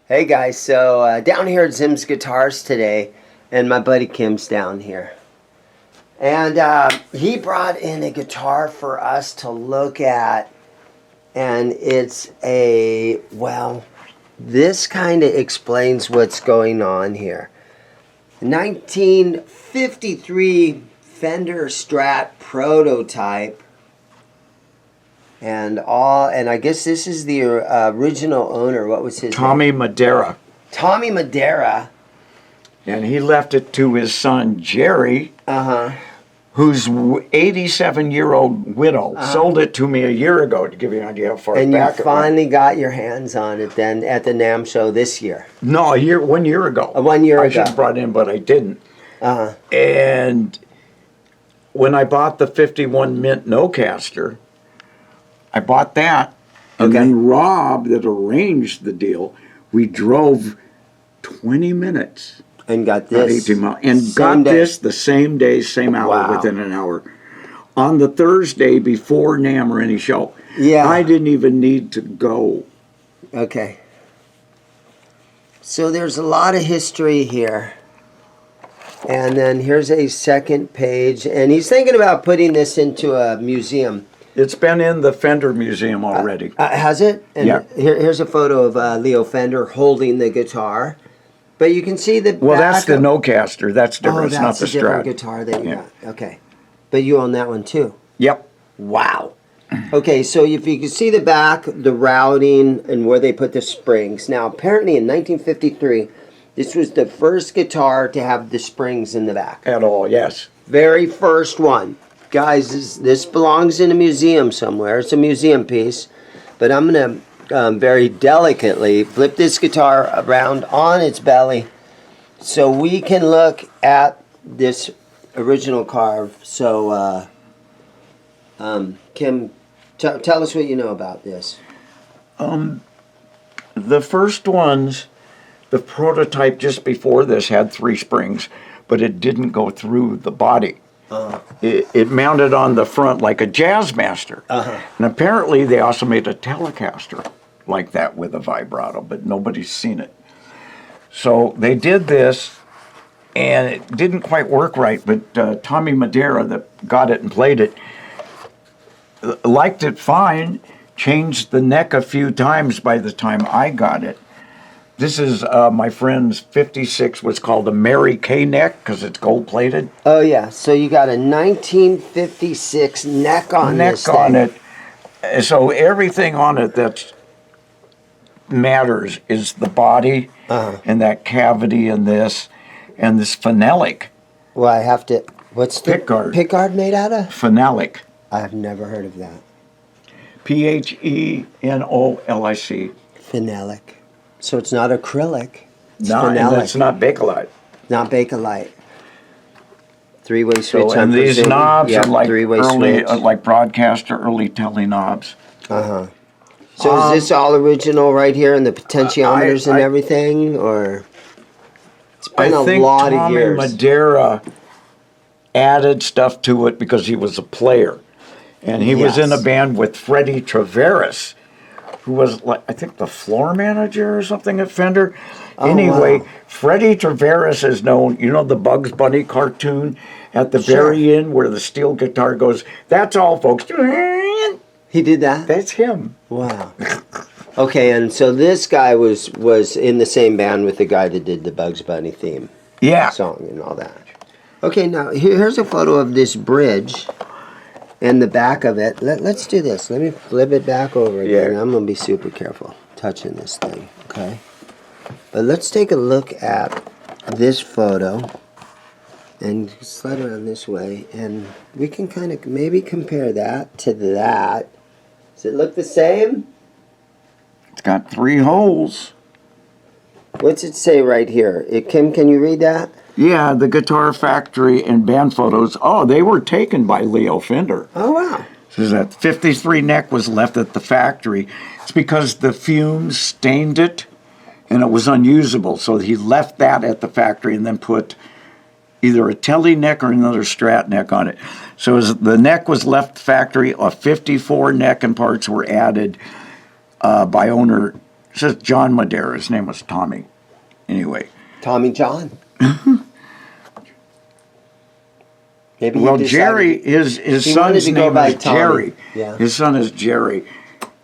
Hey guys, so down here at ZIMM'S Guitars today, and my buddy Kim's down here. And he brought in a guitar for us to look at, and it's this kind of explains what's going on here. 1953 Fender Strat prototype. And I guess this is the original owner. What was his Tommy name? Madera. Tommy Madera. And he left it to his son, Jerry, whose 87-year-old widow sold it to me a year ago, to give you an idea how far back And it you finally got your hands on it then at the NAMM show this year. No, 1 year ago. 1 year I ago. should have brought it in, but I didn't. And when I bought the 51 Mint Nocaster, I bought that, and then Rob, that arranged the deal, we drove 20 minutes. And got this. 18 miles, and got this the same day, same hour, within an hour. On the Thursday before NAMM or any show. Yeah. I didn't even need to go. Okay. So there's a lot of history here. And then here's a second page. And he's thinking about putting this into a museum. It's been in the Fender Museum already. Has it? And yeah. Here's a photo of Leo Fender holding the guitar. But you can see the Well, that's the Nocaster. That's different. It's not the that's a different Strat. guitar that you got. Okay. But you own that one too? Yep. Wow. Okay, so if you can see the back, the routing, and where they put the springs. Now, apparently in 1953, this was the first guitar to have the springs in the back. At all, yes. Very first one. Guys, this belongs in a museum somewhere. It's a museum piece. But I'm going to very delicately flip this guitar around on its belly so we can look at this original carve. So, Kim, tell us what you know about this. The first ones, the prototype just before this had 3 springs, but it didn't go through the body. It mounted on the front like a Jazzmaster. And apparently they also made a Telecaster like that with a vibrato, but nobody's seen it. So they did this, and it didn't quite work right, but Tommy Madera, that got it and played it, liked it fine, changed the neck a few times by the time I got it. This is my friend's 56, what's called a Mary Kay neck, because it's gold-plated. Oh, yeah. So you got a 1956 neck on this thing. Neck on it. So everything on it that matters is the body and that cavity and this phenolic. Well, I have to... What's the pickguard. Pickguard made out of? Phenolic. I've never heard of that. Phenolic. Phenolic. So it's not acrylic. It's no, phenolic. and it's not Bakelite. Not Bakelite. Three-way switch. So, and these knobs are like early, like broadcaster early telly knobs. So is this all original right here in the potentiometers and everything, or it's been a lot of years? I think Tommy Madera added stuff to it because he was a player, and he was in a band with Freddie Traveris, who was, like, I think, the floor manager or something at Fender. Anyway, Freddie Traveris is known, you know the Bugs Bunny cartoon at the very end where the steel guitar goes, that's all, folks. He did that? That's him. Wow. Okay, and so this guy was in the same band with the guy that did the Bugs Bunny theme song and all that. Okay, now here's a photo of this bridge and the back of it. Let's do this. Let me flip it back over again. I'm going to be super careful touching this thing, okay? But let's take a look at this photo and slide around this way, and we can kind of maybe compare that to that. Does it look the same? It's got 3 holes. What's it say right here? Kim, can you read that? Yeah, the Guitar Factory and band photos. Oh, they were taken by Leo Fender. Oh, wow. So that 53 neck was left at the factory. It's because the fumes stained it, and it was unusable. So he left that at the factory and then put either a Telly neck or another Strat neck on it. So as the neck was left factory, a 54 neck and parts were added by owner It says John Madera. His name was Tommy. Anyway. Tommy John. Maybe Well, Jerry, his son's name is Jerry. Yeah. His son is Jerry.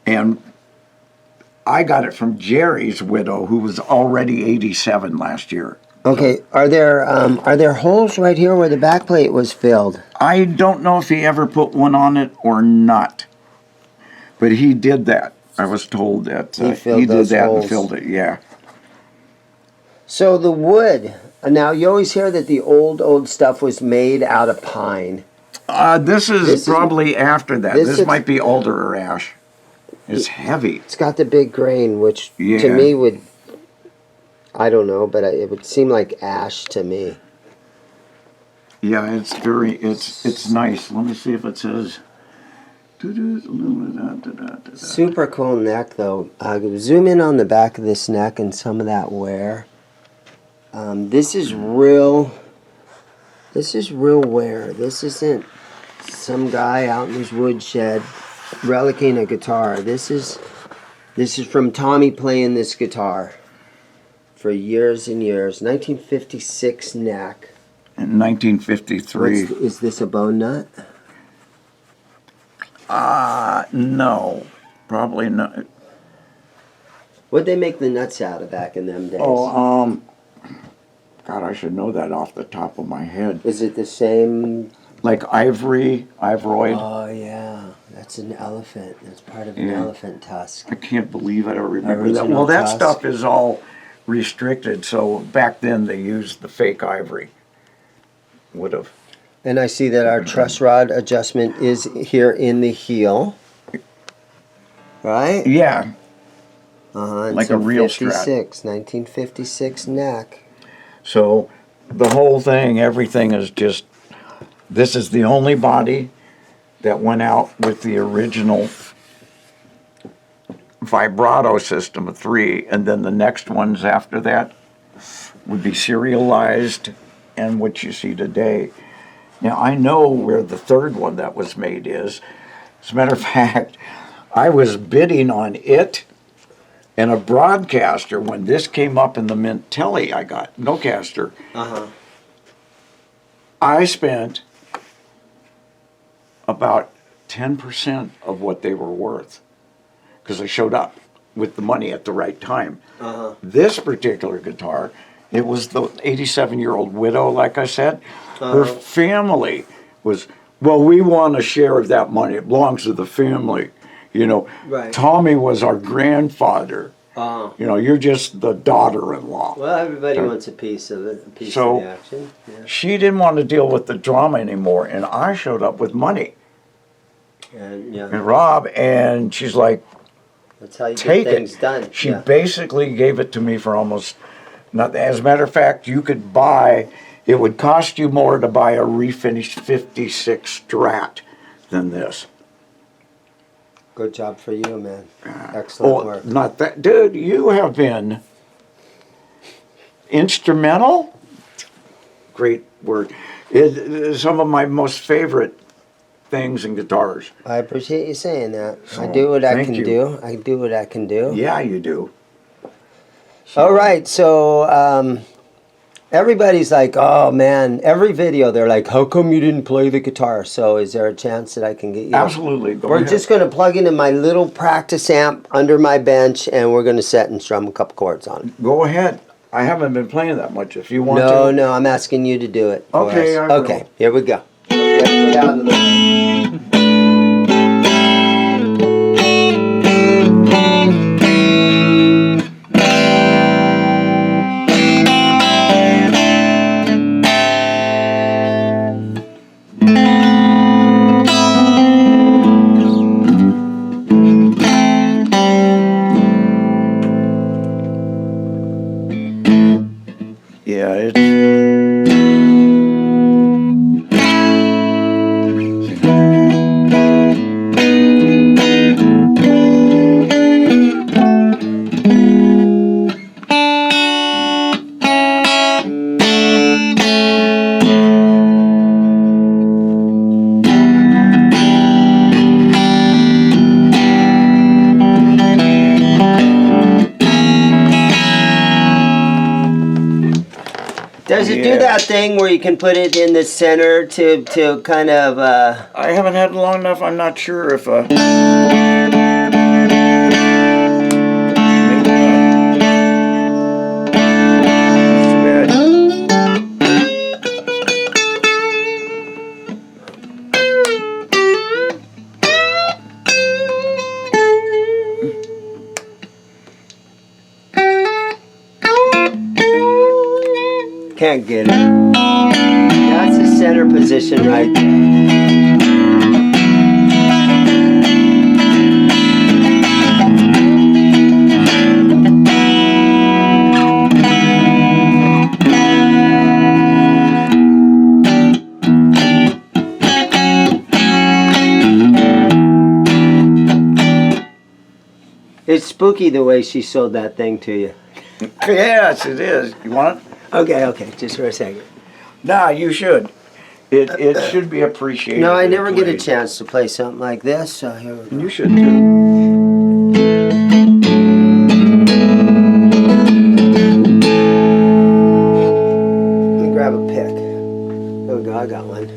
And I got it from Jerry's widow, who was already 87 last year. Okay, are there holes right here where the back plate was filled? I don't know if he ever put one on it or not, but he did that. I was told that he did that and filled it. Yeah. So the wood. Now you always hear that the old stuff was made out of pine. This is probably after that. This might be alder or ash. It's heavy. It's got the big grain, which to me would, I don't know, but it would seem like ash to me. Yeah, it's nice. Let me see if it says. Super cool neck though. Zoom in on the back of this neck and some of that wear. This is real wear. This isn't some guy out in his woodshed relicking a guitar. This is from Tommy playing this guitar for years and years. 1956 neck. In 1953. Is this a bone nut? No, probably not. What'd they make the nuts out of back in them days? Oh, God, I should know that off the top of my head. Is it the same? Like ivory, ivoroid. Oh yeah, that's an elephant. That's part of an elephant tusk. I can't believe I don't remember that. Well, that stuff is all restricted. So back then they used the fake ivory. Would have. And I see that our truss rod adjustment is here in the heel. Right? Yeah. Like a real Strat. 1956 neck. So the whole thing, everything is just, this is the only body that went out with the original vibrato system of 3, and then the next ones after that would be serialized and what you see today. Now, I know where the third one that was made is. As a matter of fact, I was bidding on it and a broadcaster when this came up in the mint telly I got, Nocaster. I spent about 10% of what they were worth because I showed up with the money at the right time. This particular guitar, it was the 87-year-old widow, like I said. Her family was, well, we want a share of that money. It belongs to the family. You know, Tommy was our grandfather. You know, you're just the daughter-in-law. Well, everybody wants a piece of it, a piece of the action. Yeah. She didn't want to deal with the drama anymore, and I showed up with money. And Rob, and she's like, that's how you take get things done. She basically gave it to me for almost nothing. As a matter of fact, you could buy, it would cost you more to buy a refinished 56 Strat than this. Good job for you, man. Excellent work. Not that, dude, you have been instrumental. Great word. Some of my most favorite things in guitars. I appreciate you saying that. I do what I can do. I do what I can do. Yeah, you do. All right, so everybody's like, oh man, every video they're like, how come you didn't play the guitar? So is there a chance that I can get you? Absolutely. We're just going to plug into my little practice amp under my bench and we're going to set and strum a couple chords on it. Go ahead. I haven't been playing that much. If you want to. No, I'm asking you to do it. Okay, I will. Okay, here we go. Yeah, it's. do that thing where you can put it in the center to kind of... I haven't had it long enough. I'm not sure if... Can't get it. That's the center position right there. It's spooky the way she sold that thing to you. Yes, it is. You want it? Okay, just for a second. Nah, you should. It should be appreciated. No, I never get a chance to play something like this, so here we go. You should too. Let me grab a pick. There we go, I got one.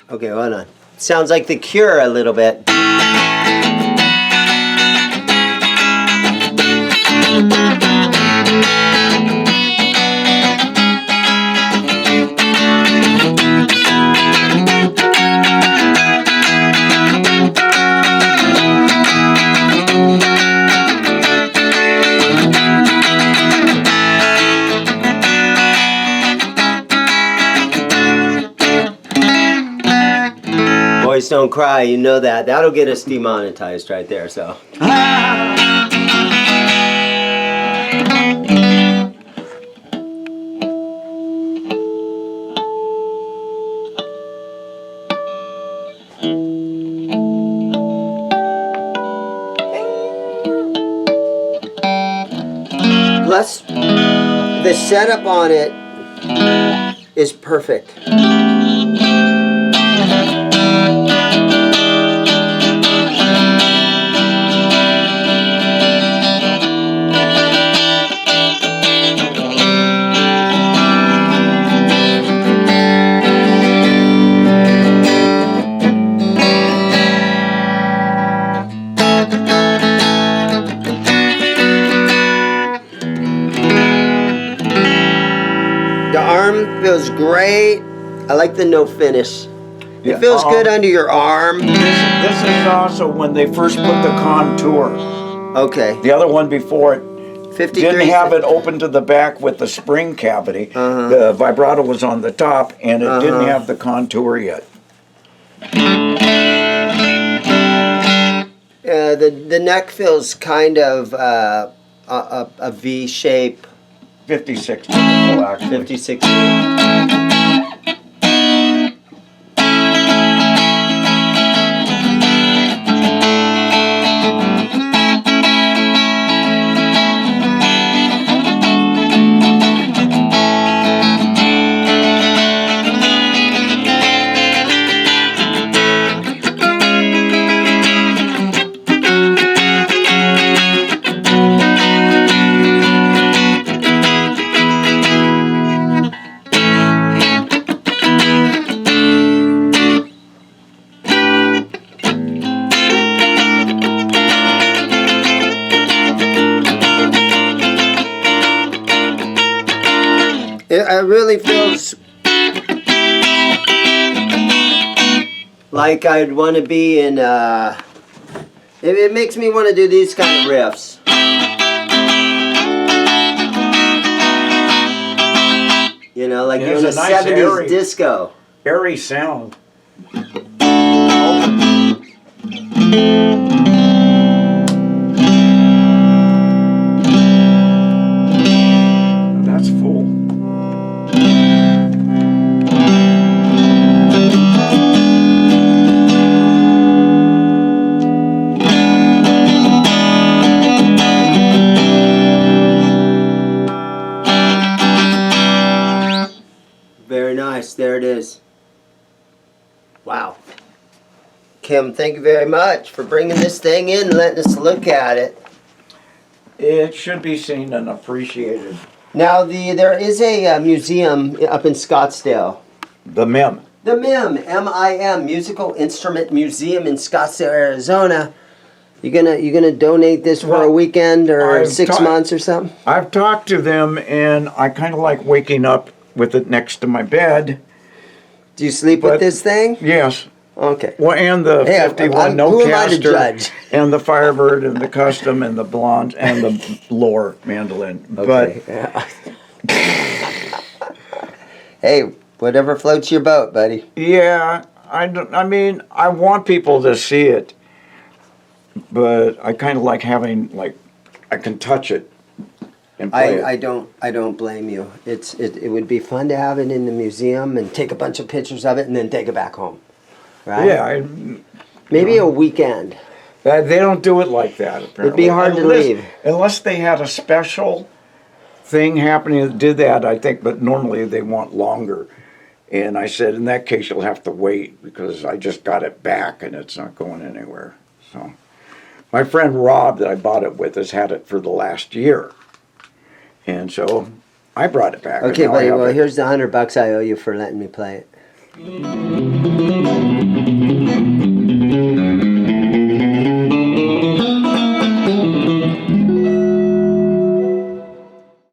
Okay, hold on. Sounds like The Cure a little bit. Boys don't cry, you know that. That'll get us demonetized right there, so. Plus, the setup on it is perfect. The arm feels great. I like the no finish. It feels good under your arm. This is also when they first put the contour. Okay. The other one before it 53 didn't have it open to the back with the spring cavity. The vibrato was on the top, and it didn't have the contour yet. The neck feels kind of a V shape. 56 typical, actually. 56. It really feels like I'd want to be in, it makes me want to do these kind of riffs. You know, like you're in a nice 70s airy, disco. Airy sound. That's full. Very nice. There there it is. Wow. Kim, thank you very much for bringing this thing in and letting us look at it. It should be seen and appreciated. Now, there is a museum up in Scottsdale. The MIM. The MIM, M-I-M, Musical Instrument Museum in Scottsdale, Arizona. You gonna donate this for a weekend or 6 months or something? I've talked to them, and I kind of like waking up with it next to my bed. Do you sleep with this thing? Yes. Okay. Well, and the 51 who am I to Nocaster, judge? and the Firebird, and the Custom, and the Blonde, and the Lohr mandolin. Okay. Hey, whatever floats your boat, buddy. Yeah, I mean, I want people to see it, but I kind of like having, like, I can touch it and play it. I don't blame you. It would be fun to have it in the museum and take a bunch of pictures of it and then take it back home. Right? Yeah. Maybe a weekend. They don't do it like that, apparently. It'd be hard to leave. Unless they had a special thing happening that did that, I think, but normally they want longer. And I said, in that case, you'll have to wait because I just got it back and it's not going anywhere. So, my friend Rob that I bought it with has had it for the last year. And so I brought it back. Okay, buddy, well, here's the $100 I owe you for letting me play it.